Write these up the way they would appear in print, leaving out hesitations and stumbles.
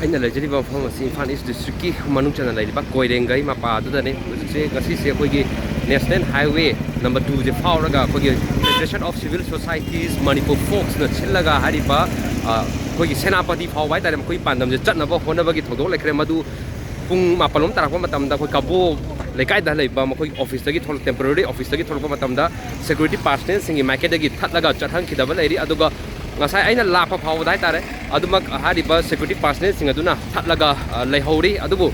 ꯑꯩꯅ ꯂꯩꯖꯔꯤꯕ ꯃꯐꯝ ꯑꯁꯤ ꯏꯝꯐꯥꯜ ꯏꯁ ꯗꯤꯁꯇ꯭ꯔꯤꯛꯀꯤ ꯃꯅꯨꯡ ꯆꯟꯅ ꯂꯩꯔꯤꯕ ꯀꯣꯏꯔꯦꯡꯒꯩ ꯃꯄꯥꯗꯨꯗꯅꯤ ꯍꯧꯖꯤꯛꯁꯦ ꯉꯁꯤꯁꯦ ꯑꯩꯈꯣꯏꯒꯤ ꯅꯦꯁꯅꯦꯜ ꯍꯥꯏꯋꯦ ꯅꯝꯕꯔ 2ꯁꯦ ꯐꯥꯎꯔꯒ ꯑꯩꯈꯣꯏꯒꯤ federation of civil societies Manipur ꯐꯣꯛꯁꯅ ꯁꯤꯜꯂꯒ ꯍꯥꯏꯔꯤꯕ ꯑꯩꯈꯣꯏꯒꯤ ꯁꯦꯅꯥꯄꯇꯤ ꯐꯥꯎꯕ ꯍꯥꯏꯇꯥꯔꯦ ꯃꯈꯣꯏꯒꯤ ꯄꯥꯟꯗꯝꯁꯦ ꯆꯠꯅꯕ ꯍꯣꯠꯅꯕꯒꯤ ꯊꯧꯗꯣꯛ ꯂꯩꯈ꯭ꯔꯦ ꯃꯗꯨ ꯄꯨꯡ 4 ꯇꯥꯔꯛꯄ ꯃꯇꯝꯗ ꯑꯩꯈꯣꯏ ꯀꯥꯕꯣ ꯂꯩꯀꯥꯏꯗ ꯂꯩꯕ ꯃꯈꯣꯏꯒꯤ ꯑꯣꯐꯤꯁꯇꯒꯤ ꯇꯦꯝꯄꯔꯔꯤ ꯑꯣꯐꯤꯁꯇꯒꯤ ꯊꯣꯛꯂꯛꯄ ꯃꯇꯝꯗ ꯁꯦꯀ꯭ꯌꯨꯔꯤꯇꯤ ꯄꯥꯔꯁꯅꯦꯜꯁꯤꯡꯒꯤ ꯃꯥꯏꯀꯩꯗꯒꯤ ꯊꯠꯂꯒ ꯆꯠꯍꯟꯈꯤꯗꯕ ꯂꯩꯔꯤ ꯑꯗꯨꯒ ngасai aina lapa phawda haitare adumak hariba security personnel sing aduna thatlaga leihori adubu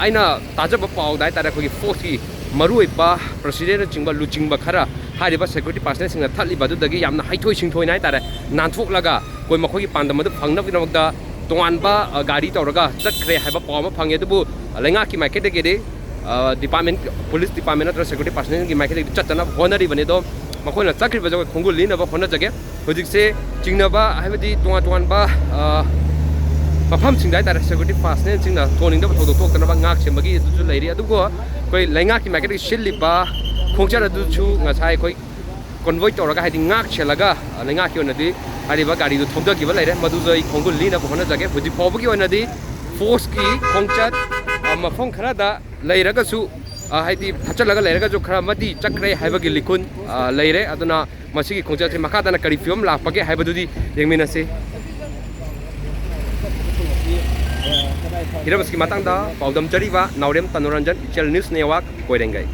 aina tajaba pawda haitare khoi FOCS ki maruiba president chingba luchingba khara hariba security personnel sing thatli badu dagi yamna haithoi singthoi haitare nanthoklaga koi makhoi ki pandam adu phangna binawda tonganba gari tawraga chakre haiba pawma phange adubu lenga ki market de gede department police department atra security personnel ki market de chatana honari bane do makhona chakri bajo khongul lina ba khona jage hojik se chingnaba haibadi tonga tonganba mafam singdai tare security personnel singna thoningda thodok tokna ba ngak sembagi du leiri adugo koi lenga ki market shilliba khongchar adu chu ngasai koi convoy toraga haidi ngak chelaga lenga ki onadi hariba gari du thobda ki ba leire madu jai khongul lina ba khona jage hojik pawba ki onadi FOCS ki khongchat mafam khara da leiraga su haidi thachalaga leiraga jo khara madi chakre haibagi likun leire aduna masigi khongchat se makadana kari film lakpage haibadudi yengminase Hirabaski matangda paudam chariba naurem tanoranjan channel news network koirengai